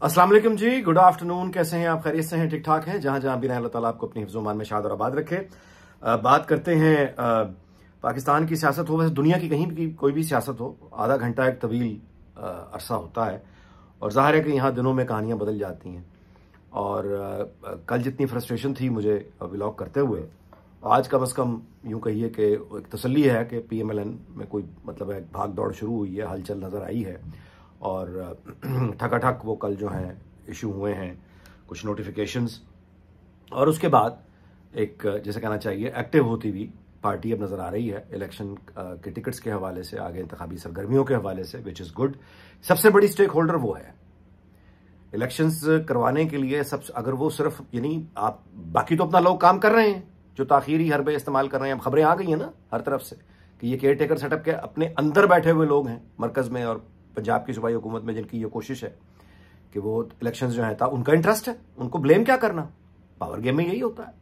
अस्सलाम वालेकुम जी, good afternoon. कैसे हैं आप? खैरियत से हैं? ठीक ठाक हैं? जहां जहां भी रहें, अल्लाह ताला आपको अपनी हिफ्ज़-ओ-मान में शाद और आबाद रखे। बात करते हैं पाकिस्तान की सियासत हो, वैसे दुनिया की कहीं भी कोई भी सियासत हो, आधा घंटा एक तवील अरसा होता है और जाहिर है कि यहाँ दिनों में कहानियाँ बदल जाती हैं। और कल जितनी फ्रस्ट्रेशन थी मुझे व्लॉग करते हुए, आज कम से कम यूँ कहिए कि एक तसल्ली है कि PMLN में कोई मतलब है भाग दौड़ शुरू हुई है, हलचल नज़र आई है और ठकाठक वो कल जो हैं इशू हुए हैं कुछ नोटिफिकेशंस, और उसके बाद एक जैसे कहना चाहिए एक्टिव होती हुई पार्टी अब नज़र आ रही है इलेक्शन के टिकट्स के हवाले से, आगे इंतखाबी सरगर्मियों के हवाले से, विच इज़ गुड। सबसे बड़ी स्टेक होल्डर वो है इलेक्शंस करवाने के लिए। सब अगर वो सिर्फ यानी आप बाकी तो अपना लोग काम कर रहे हैं, जो ताखीरी हरबे इस्तेमाल कर रहे हैं। अब खबरें आ गई हैं ना हर तरफ से कि ये केयर टेकर सेटअप के अपने अंदर बैठे हुए लोग हैं मरकज़ में और पंजाब की सूबाई हुकूमत में, जिनकी ये कोशिश है कि वो इलेक्शंस जो है था उनका इंटरेस्ट है, उनको ब्लेम क्या करना, पावर गेम में यही होता है।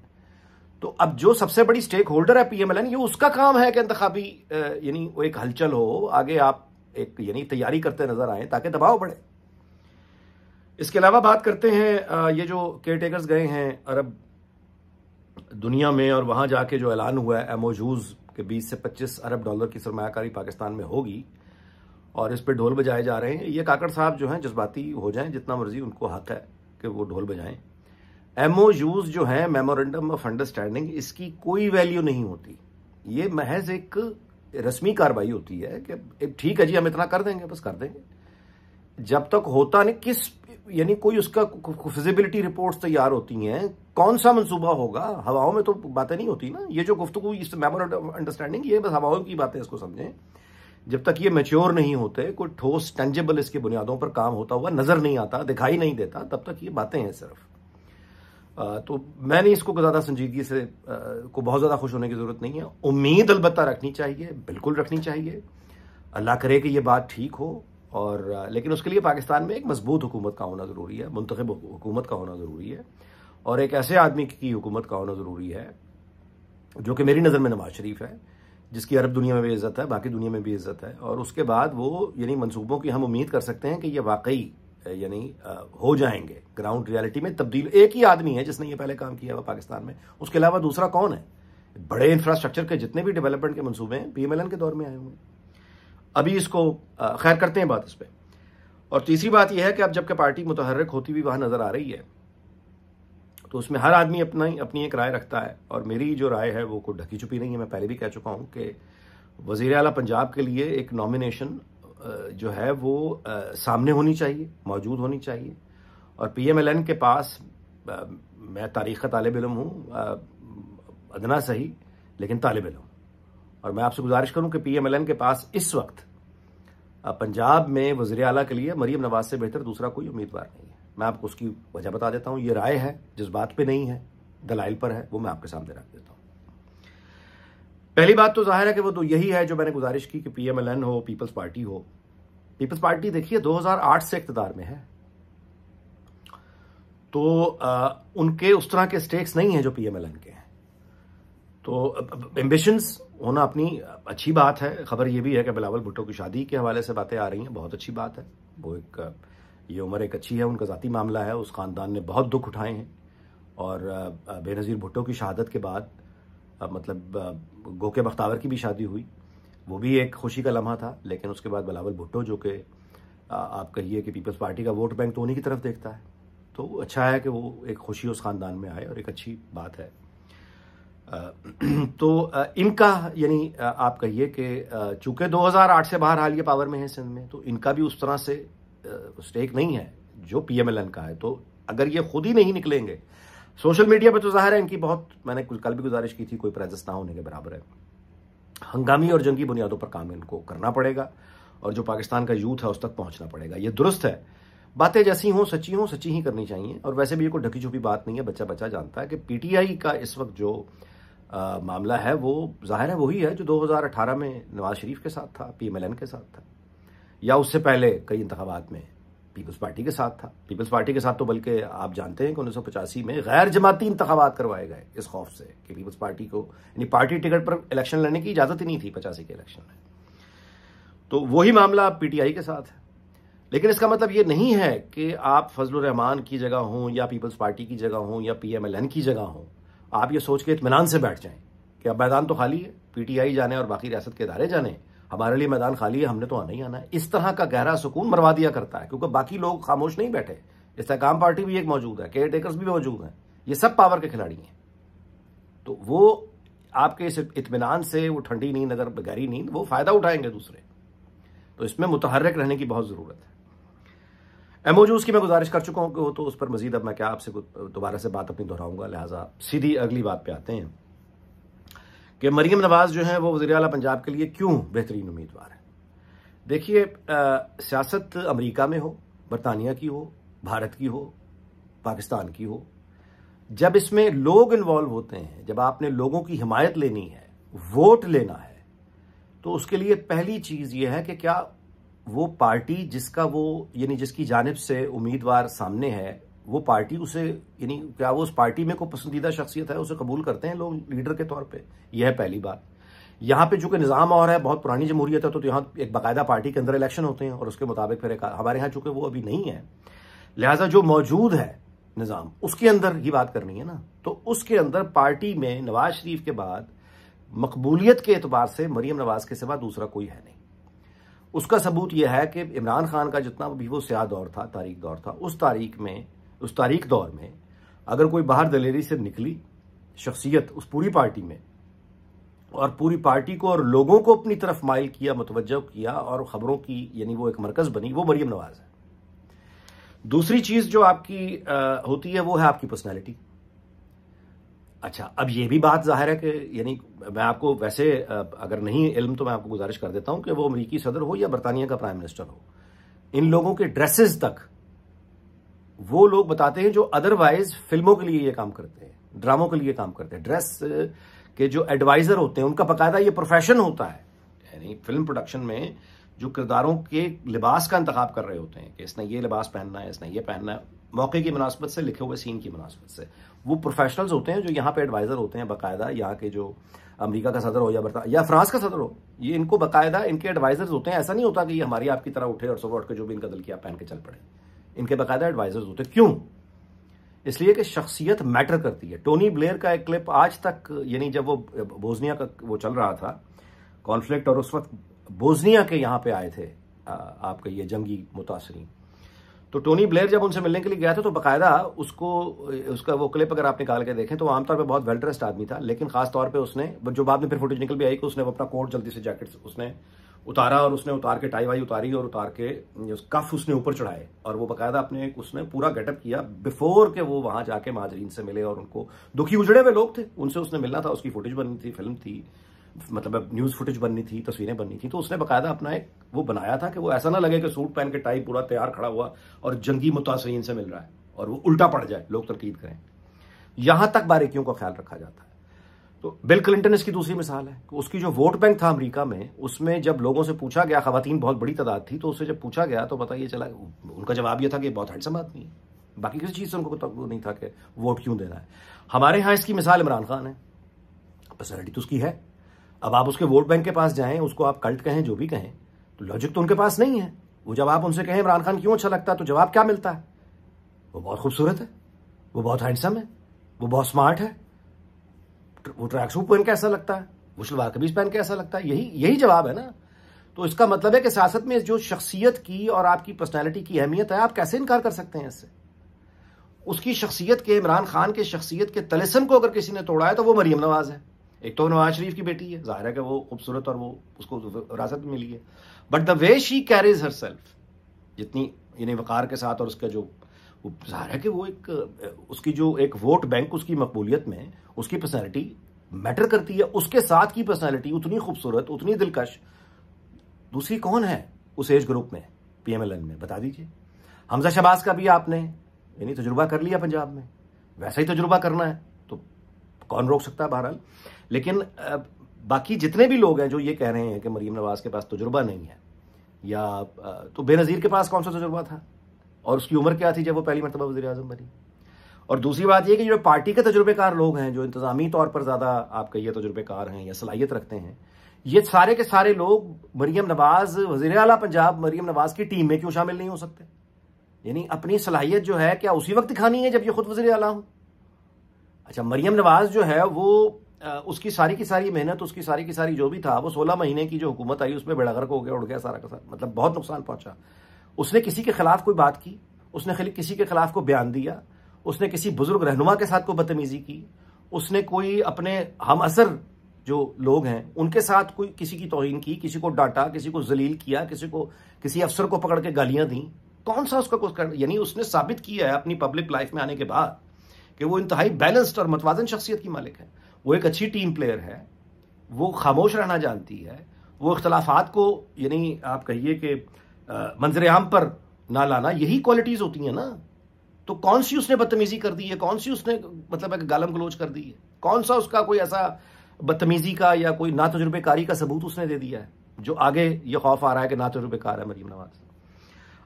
तो अब जो सबसे बड़ी स्टेक होल्डर है PMLN, ये उसका काम है कि इंतखाबी यानी वो एक हलचल हो, आगे आप एक यानी तैयारी करते नजर आए ताकि दबाव बढ़े। इसके अलावा बात करते हैं ये जो केयर टेकर्स गए हैं अरब दुनिया में और वहां जाके जो ऐलान हुआ है MOUs के 20 से 25 अरब डॉलर की सरमायाकारी पाकिस्तान में होगी और इस पे ढोल बजाए जा रहे हैं। ये काकड़ साहब जो हैं जज्बाती हो जाएं जितना मर्जी, उनको हक है कि वो ढोल बजाएं। MOUs जो हैं मेमोरेंडम ऑफ अंडरस्टैंडिंग, इसकी कोई वैल्यू नहीं होती। ये महज एक रस्मी कार्रवाई होती है कि ठीक है जी हम इतना कर देंगे, बस कर देंगे। जब तक होता नहीं किस यानी कोई उसका फिजिबिलिटी रिपोर्ट्स तैयार होती हैं, कौन सा मंसूबा होगा, हवाओं में तो बातें नहीं होती ना। ये जो गुफ्तगू इस मेमोरेंडम ऑफ अंडरस्टैंडिंग, ये बस हवाओं की बातें, इसको समझें। जब तक ये मैच्योर नहीं होते, कोई ठोस टेंजिबल इसकी बुनियादों पर काम होता हुआ नजर नहीं आता, दिखाई नहीं देता, तब तक ये बातें हैं सिर्फ। तो मैंने इसको ज़्यादा संजीदगी से को बहुत ज़्यादा खुश होने की ज़रूरत नहीं है। उम्मीद अलबत्ता रखनी चाहिए, बिल्कुल रखनी चाहिए। अल्लाह करे कि ये बात ठीक हो। और लेकिन उसके लिए पाकिस्तान में एक मजबूत हुकूमत का होना ज़रूरी है, मुंतखब हुकूमत का होना ज़रूरी है, और एक ऐसे आदमी की हुकूमत का होना ज़रूरी है जो कि मेरी नज़र में नवाज शरीफ है, जिसकी अरब दुनिया में भी इज्जत है, बाकी दुनिया में भी इज्जत है। और उसके बाद वो यानी मंसूबों की हम उम्मीद कर सकते हैं कि ये वाकई यानी हो जाएंगे ग्राउंड रियलिटी में तब्दील। एक ही आदमी है जिसने ये पहले काम किया हुआ पाकिस्तान में, उसके अलावा दूसरा कौन है? बड़े इंफ्रास्ट्रक्चर के जितने भी डेवलपमेंट के मंसूबे हैं PMLN के दौर में आए हुए हैं। अभी इसको खैर करते हैं बात इस पर। और तीसरी बात यह है कि अब जबकि पार्टी मुतहर्रिक होती हुई वहां नजर आ रही है, तो उसमें हर आदमी अपनी एक राय रखता है, और मेरी जो राय है वो कोई ढकी छुपी नहीं है। मैं पहले भी कह चुका हूं कि वज़ीर आला पंजाब के लिए एक नॉमिनेशन जो है वो सामने होनी चाहिए, मौजूद होनी चाहिए। और PMLN के पास मैं तारीख़ का तालिब इल्म हूँ, अदना सही लेकिन तालिब इल्म, और मैं आपसे गुजारिश करूँ कि PMLN के पास इस वक्त पंजाब में वज़ीर आला के लिए मरीम नवाज से बेहतर दूसरा कोई उम्मीदवार नहीं है। मैं आपको उसकी वजह बता देता हूँ। ये राय है, जिस बात पे नहीं है, दलाइल पर है, वो मैं आपके सामने रख देता हूँ। पहली बात तो जाहिर है कि वो तो यही है जो मैंने गुजारिश की कि PMLN हो, पीपल्स पार्टी हो। पीपल्स पार्टी देखिए 2008 से इक़्तिदार में है, तो उनके उस तरह के स्टेक्स नहीं हैं जो PMLN के हैं। तो एम्बिशंस होना अपनी अच्छी बात है। खबर ये भी है कि बिलावल भुट्टो की शादी के हवाले से बातें आ रही हैं, बहुत अच्छी बात है। वो एक ये उम्र एक अच्छी है, उनका ज़ाती मामला है, उस ख़ानदान ने बहुत दुख उठाए हैं। और बेनज़ीर भुट्टो की शहादत के बाद मतलब गोके बख्तावर की भी शादी हुई, वो भी एक खुशी का लम्हा था। लेकिन उसके बाद बिलावल भुट्टो, जो कि आप कहिए कि पीपल्स पार्टी का वोट बैंक तो उन्हीं की तरफ देखता है, तो अच्छा है कि वो एक खुशी उस ख़ानदान में आए और एक अच्छी बात है। तो इनका यानी आप कहिए कि चूंकि 2008 से बहरहाल ये पावर में है सिंध में, तो इनका भी उस तरह से स्टेक नहीं है जो PMLN का है। तो अगर ये खुद ही नहीं निकलेंगे सोशल मीडिया पर, तो जाहिर है इनकी बहुत, मैंने कल भी गुजारिश की थी, कोई प्रेजेंस ना होने के बराबर है। हंगामी और जंगी बुनियादों पर काम इनको करना पड़ेगा और जो पाकिस्तान का यूथ है उस तक पहुंचना पड़ेगा। ये दुरुस्त है, बातें जैसी हों सच्ची ही करनी चाहिए। और वैसे भी ये कोई ढकी छुपी बात नहीं है, बच्चा बच्चा जानता है कि PTI का इस वक्त जो मामला है वो जाहिर है वही है जो 2018 में नवाज शरीफ के साथ था, PMLN के साथ था, या उससे पहले कई इंतखाबात में पीपल्स पार्टी के साथ था। पीपल्स पार्टी के साथ तो बल्कि आप जानते हैं कि 1985 में गैर जमाती इंतखाबात करवाए गए इस खौफ से कि पीपल्स पार्टी को यानी पार्टी टिकट पर इलेक्शन लड़ने की इजाजत ही नहीं थी 85 के इलेक्शन में। तो वही मामला अब PTI के साथ है। लेकिन इसका मतलब ये नहीं है कि आप फजलुर रहमान की जगह हों या पीपल्स पार्टी की जगह हों या PMLN की जगह हों, आप ये सोच के इत्मीनान से बैठ जाएं कि अब मैदान तो खाली है, PTI जाने और बाकी रियासत के इदारे जाने, हमारे लिए मैदान खाली है, हमने तो आना ही आना है। इस तरह का गहरा सुकून मरवा दिया करता है, क्योंकि बाकी लोग खामोश नहीं बैठे। इस्तेहकाम पार्टी भी एक मौजूद है, केयर टेकर्स भी मौजूद हैं, ये सब पावर के खिलाड़ी हैं। तो वो आपके इस इत्मीनान से, वो ठंडी नींद अगर गहरी नींद, वो फायदा उठाएंगे दूसरे। तो इसमें मुतहर्रिक रहने की बहुत जरूरत है। एमओयूज की मैं गुजारिश कर चुका हूं, तो उस पर मजीद अब मैं क्या आपसे दोबारा से बात अपनी दोहराऊंगा, लिहाजा सीधी अगली बात पे आते हैं कि मरीम नवाज जो है वो वज़ीर आला पंजाब के लिए क्यों बेहतरीन उम्मीदवार है। देखिए, सियासत अमेरिका में हो, बरतानिया की हो, भारत की हो, पाकिस्तान की हो, जब इसमें लोग इन्वॉल्व होते हैं, जब आपने लोगों की हिमायत लेनी है, वोट लेना है, तो उसके लिए पहली चीज यह है कि क्या वो पार्टी जिसका वो यानी जिसकी जानिब से उम्मीदवार सामने है, वो पार्टी उसे यानी क्या वो उस पार्टी में कोई पसंदीदा शख्सियत है, उसे कबूल करते हैं लोग लीडर के तौर पे। यह है पहली बात। यहाँ पे चूंकि निज़ाम और है, बहुत पुरानी जमहूरियत है, तो यहाँ एक बाकायदा पार्टी के अंदर इलेक्शन होते हैं और उसके मुताबिक फिर हमारे यहाँ चूंकि वो अभी नहीं है, लिहाजा जो मौजूद है निज़ाम, उसके अंदर ही बात करनी है ना। तो उसके अंदर पार्टी में नवाज शरीफ के बाद मकबूलियत के एतबार से मरीम नवाज के सिवा दूसरा कोई है नहीं। उसका सबूत यह है कि इमरान खान का जितना भी वो स्याह दौर था, तारीख दौर था, उस तारीख दौर में अगर कोई बाहर दलेरी से निकली शख्सियत उस पूरी पार्टी में, और पूरी पार्टी को और लोगों को अपनी तरफ माइल किया, मुतवज्जह किया और खबरों की यानी वो एक मरकज बनी, वो मरीम नवाज है। दूसरी चीज जो आपकी होती है वो है आपकी पर्सनैलिटी। अच्छा, अब ये भी बात जाहिर है कि यानी मैं आपको वैसे अगर नहीं इल्म तो मैं आपको गुजारिश कर देता हूं कि वो अमेरिकी सदर हो या बरतानिया का प्राइम मिनिस्टर हो, इन लोगों के ड्रेसेस तक वो लोग बताते हैं जो अदरवाइज फिल्मों के लिए ये काम करते हैं, ड्रामों के लिए काम करते हैं। ड्रेस के जो एडवाइजर होते हैं उनका बाकायदा ये प्रोफेशन होता है, यानी फिल्म प्रोडक्शन में जो किरदारों के लिबास का इंतखाब कर रहे होते हैं कि इसने ये लिबास पहनना है, इसने ये पहनना है, मौके की मुनासबत से, लिखे हुए सीन की मुनासबत से, वो प्रोफेशनल्स होते हैं जो यहाँ पे एडवाइजर होते हैं बाकायदा। यहाँ के जो अमेरिका का सदर हो या फ्रांस का सदर हो, ये इनको बाकायदा इनके एडवाइजर्स होते हैं। ऐसा नहीं होता कि ये हमारी आपकी तरह उठे और सुबह उठ के जो भी इनका दिल किया पहन के चल पड़े। इनके बाकायदा एडवाइजर्स होते हैं। क्यों? इसलिए कि शख्सियत मैटर करती है। टोनी ब्लेयर का एक क्लिप आज तक, यानी जब वो बोस्निया का वो चल रहा था कॉन्फ्लिक्ट, और उस वक्त बोस्निया के यहाँ पे आए थे आपके ये जंगी मुतासरीन, तो टोनी ब्लेयर जब उनसे मिलने के लिए गया था तो बाकायदा उसका वो क्लिप अगर आप निकाल के देखें तो आमतौर पे बहुत वेल ड्रेस्ड आदमी था, लेकिन खास तौर पे उसने, जो बाद में फिर फुटेज निकल भी आई, कि उसने अपना कोट जल्दी से जैकेट उसने उतारा और उसने उतार के टाई वाई उतारी और उतार के कफ उसने ऊपर चढ़ाए, और वो बाकायदा अपने उसने पूरा गेटअप किया बिफोर के वो वहां जाके महाजरीन से मिले, और उनको दुखी उजड़े हुए लोग थे उनसे उसने मिलना था, उसकी फुटेज बननी थी, फिल्म थी, मतलब न्यूज फुटेज बननी थी, तस्वीरें बननी थी। तो उसने बाकायदा अपना एक वो बनाया था कि वो ऐसा ना लगे कि सूट पहन के टाई पूरा तैयार खड़ा हुआ और जंगी मुतासरीन से मिल रहा है और वो उल्टा पड़ जाए, लोग तनकीद करें। यहां तक बारीकियों का ख्याल रखा जाता है। तो बिल क्लिंटन इसकी दूसरी मिसाल है कि उसकी जो वोट बैंक था अमेरिका में, उसमें जब लोगों से पूछा गया, खवातीन बहुत बड़ी तादाद थी, तो उससे जब पूछा गया तो पता ये चला, उनका जवाब यह था कि बहुत हैंडसम आदमी है, बाकी किसी चीज से उनको तो नहीं था कि वोट क्यों देना है। हमारे यहां इसकी मिसाल इमरान खान है, पर्सनैलिटी तो उसकी है। अब आप उसके वोट बैंक के पास जाएं, उसको आप कल्ट कहें, जो भी कहें, तो लॉजिक तो उनके पास नहीं है। वो जब आप उनसे कहें इमरान खान क्यों अच्छा लगता है, तो जवाब क्या मिलता है? वो बहुत खूबसूरत है, वो बहुत हैंडसम है, वो बहुत स्मार्ट है, वो ट्रैक सूट पहन के ऐसा लगता है, वो शलवार कमीज पहन के ऐसा लगता है। यही जवाब है ना। तो इसका मतलब है कि सियासत में जो शख्सियत की और आपकी पर्सनैलिटी की अहमियत है, आप कैसे इनकार कर सकते हैं इससे? उसकी शख्सियत के, इमरान खान के शख्सियत के तलिस्म को अगर किसी ने तोड़ा है तो वो मरीम नवाज है। एक तो नवाज शरीफ की बेटी है, जाहिर है कि वो खूबसूरत और वो उसको विरासत में मिली है, but the way she carries herself, जितनी यानी वकार के साथ, और उसका जो जाहिर है कि वो एक उसकी जो एक वोट बैंक, उसकी मकबूलियत में उसकी पर्सनैलिटी मैटर करती है। उसके साथ की पर्सनैलिटी उतनी खूबसूरत, उतनी दिलकश दूसरी कौन है उस एज ग्रुप में, PMLN में? बता दीजिए। हमजा शहबाज का भी आपने यानी तजुर्बा कर लिया पंजाब में, वैसा ही तजुर्बा करना है तो कौन रोक सकता है? बहरहाल, लेकिन बाकी जितने भी लोग हैं जो ये कह रहे हैं कि मरीम नवाज के पास तजुर्बा नहीं है, या तो बेनज़ीर के पास कौन सा तजुर्बा था और उसकी उम्र क्या थी जब वो पहली मरतबा वज़ीर आज़म बनी? और दूसरी बात यह कि जो पार्टी के तजुर्बेकार लोग हैं, जो इंतजामी तौर पर ज़्यादा आप कहिए तजुर्बेकार हैं या सलाहियत रखते हैं, ये सारे के सारे लोग मरियम नवाज, वजीर आला पंजाब मरियम नवाज की टीम में क्यों शामिल नहीं हो सकते? यानी अपनी सलाहियत जो है क्या उसी वक्त दिखानी है जब ये खुद वजीर आला हो? अच्छा, मरियम नवाज जो है वो उसकी सारी की सारी मेहनत, उसकी सारी की सारी जो भी था, वो 16 महीने की जो हुकूमत आई उसमें बेड़ा गर्क हो गया, उड़ गया सारा का सारा, मतलब बहुत नुकसान पहुंचा। उसने किसी के खिलाफ कोई बात की, उसने किसी के खिलाफ कोई बयान दिया, उसने किसी बुजुर्ग रहनुमा के साथ कोई बदतमीजी की, उसने कोई अपने हम असर जो लोग हैं उनके साथ कोई किसी की तौहीन की, किसी को डांटा, किसी को जलील किया, किसी अफसर को पकड़ के गालियां दी? कौन सा उसका कुछ कर? यानी उसने साबित किया है अपनी पब्लिक लाइफ में आने के बाद कि वो इंतहाई बैलेंस्ड और मतवाजन शख्सियत की मालिक है। वो एक अच्छी टीम प्लेयर है, वो खामोश रहना जानती है, वो इख्तलाफात को यानी आप कहिए कि मंजर आम पर ना लाना, यही क्वालिटीज होती हैं ना। तो कौन सी उसने बदतमीजी कर दी है? कौन सी उसने मतलब एक गालम गलोच कर दी है? कौन सा उसका कोई ऐसा बदतमीजी का या कोई ना तजुर्बेकारी का सबूत उसने दे दिया है जो आगे ये खौफ आ रहा है कि ना तजुर्बेकार है मरीम नवाज?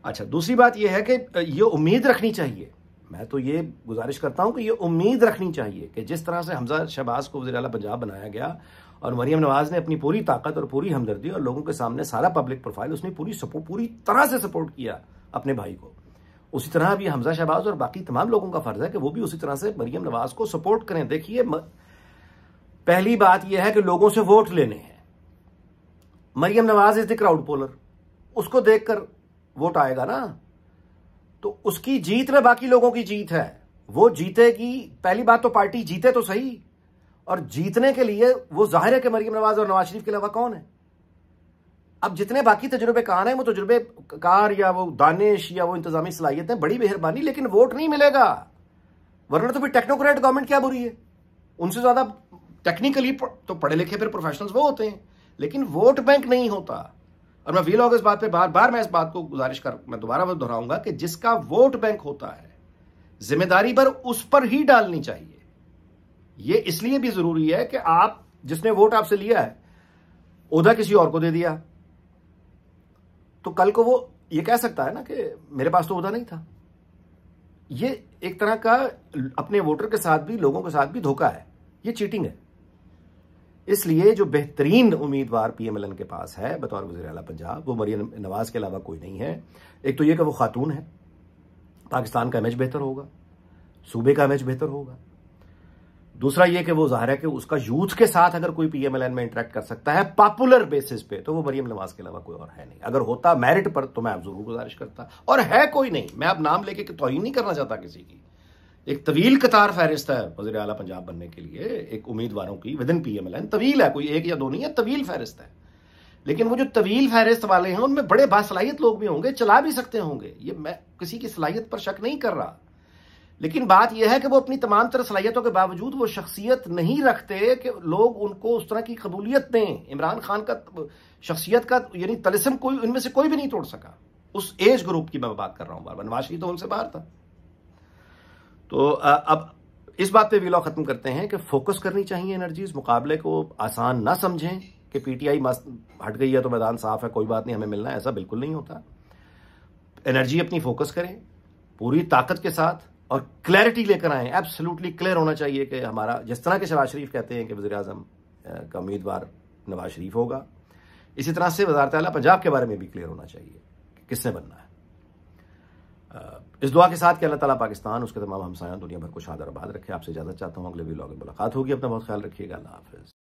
अच्छा, दूसरी बात यह है कि ये उम्मीद रखनी चाहिए, मैं तो ये गुजारिश करता हूं कि ये उम्मीद रखनी चाहिए कि जिस तरह से हमजा शहबाज को वज़ीर आला पंजाब बनाया गया और मरियम नवाज ने अपनी पूरी ताकत और पूरी हमदर्दी और लोगों के सामने सारा पब्लिक प्रोफाइल, उसने पूरी तरह से सपोर्ट किया अपने भाई को, उसी तरह भी हमजा शहबाज और बाकी तमाम लोगों का फर्ज है कि वो भी उसी तरह से मरियम नवाज को सपोर्ट करें। देखिए, पहली बात यह है कि लोगों से वोट लेने हैं। Maryam Nawaz is the crowd puller, उसको देखकर वोट आएगा ना, तो उसकी जीत में बाकी लोगों की जीत है, वो जीतेगी। पहली बात तो पार्टी जीते तो सही, और जीतने के लिए वो जाहिर है कि मरियम नवाज और नवाज शरीफ के अलावा कौन है? अब जितने बाकी तजुर्बेकार हैं, वो तजुर्बेकार या वो दानिश या वो इंतजामी सलाहियतें, बड़ी मेहरबानी, लेकिन वोट नहीं मिलेगा। वरना तो फिर टेक्नोक्रेट गवर्नमेंट क्या बुरी है? उनसे ज्यादा टेक्निकली तो पढ़े लिखे फिर प्रोफेशनल्स वो होते हैं, लेकिन वोट बैंक नहीं होता। और मैं वीलॉग इस बात पे बार बार मैं इस बात को गुजारिश कर मैं दोबारा दोहराऊंगा कि जिसका वोट बैंक होता है, जिम्मेदारी पर उस पर ही डालनी चाहिए। यह इसलिए भी जरूरी है कि आप जिसने वोट आपसे लिया है, ओहदा किसी और को दे दिया, तो कल को वो ये कह सकता है ना कि मेरे पास तो ओहदा नहीं था। ये एक तरह का अपने वोटर के साथ भी, लोगों के साथ भी धोखा है, ये चीटिंग है। इसलिए जो बेहतरीन उम्मीदवार पीएमएलएन के पास है बतौर वज़ीर आला पंजाब, वो मरियम नवाज के अलावा कोई नहीं है। एक तो ये कि वो खातून है, पाकिस्तान का इमेज बेहतर होगा, सूबे का इमेज बेहतर होगा। दूसरा ये कि वो जाहिर है कि उसका यूथ के साथ अगर कोई पीएमएलएन में इंटरेक्ट कर सकता है पॉपुलर बेसिस पे, तो वो मरियम नवाज के अलावा कोई और है नहीं। अगर होता मेरिट पर तो मैं आप जरूर गुजारिश करता, और है कोई नहीं। मैं अब नाम लेके तौहीन नहीं करना चाहता किसी की। एक तवील कतार फहरिस्त है वज़ीर आला पंजाब बनने के लिए, एक उम्मीदवारों की विद इन पीएमएलएन तवील है, कोई एक या दो नहीं है, तवील फहरिस्त है। लेकिन वो जो तवील फहरिस्त वाले हैं उनमें बड़े बासलाहियत लोग भी होंगे, चला भी सकते होंगे, ये मैं किसी की सलाहियत पर शक नहीं कर रहा। लेकिन बात यह है कि वो अपनी तमाम तरह सलाहियतों के बावजूद वो शख्सियत नहीं रखते कि लोग उनको उस तरह की कबूलियत दें। इमरान खान का शख्सियत का यानी तलिस्म कोई उनमें से कोई भी नहीं तोड़ सका। उस एज ग्रुप की मैं बात कर रहा हूं, बार नवाज शरीफ तो उनसे बाहर था। तो अब इस बात पे वीलॉग खत्म करते हैं कि फोकस करनी चाहिए एनर्जीज, मुकाबले को आसान ना समझें कि पीटीआई मस्त हट गई है तो मैदान साफ है, कोई बात नहीं, हमें मिलना है, ऐसा बिल्कुल नहीं होता। एनर्जी अपनी फोकस करें पूरी ताकत के साथ और क्लैरिटी लेकर आए। एब्सोल्युटली क्लियर होना चाहिए कि हमारा, जिस तरह के शहबाज शरीफ कहते हैं कि वज़ीर आज़म का उम्मीदवार नवाज शरीफ होगा, इसी तरह से वज़ारत आला पंजाब के बारे में भी क्लियर होना चाहिए कि किसने बनना है। इस दुआ के साथ कि अल्लाह ताला पाकिस्तान, उसके तमाम हमसायां, दुनिया भर को शाद और आबाद रखे। आपसे इजाजत चाहता हूँ, अगले वीलॉग में मुलाकात होगी। अपना बहुत ख्याल रखिएगा। अल्लाह हाफिज़।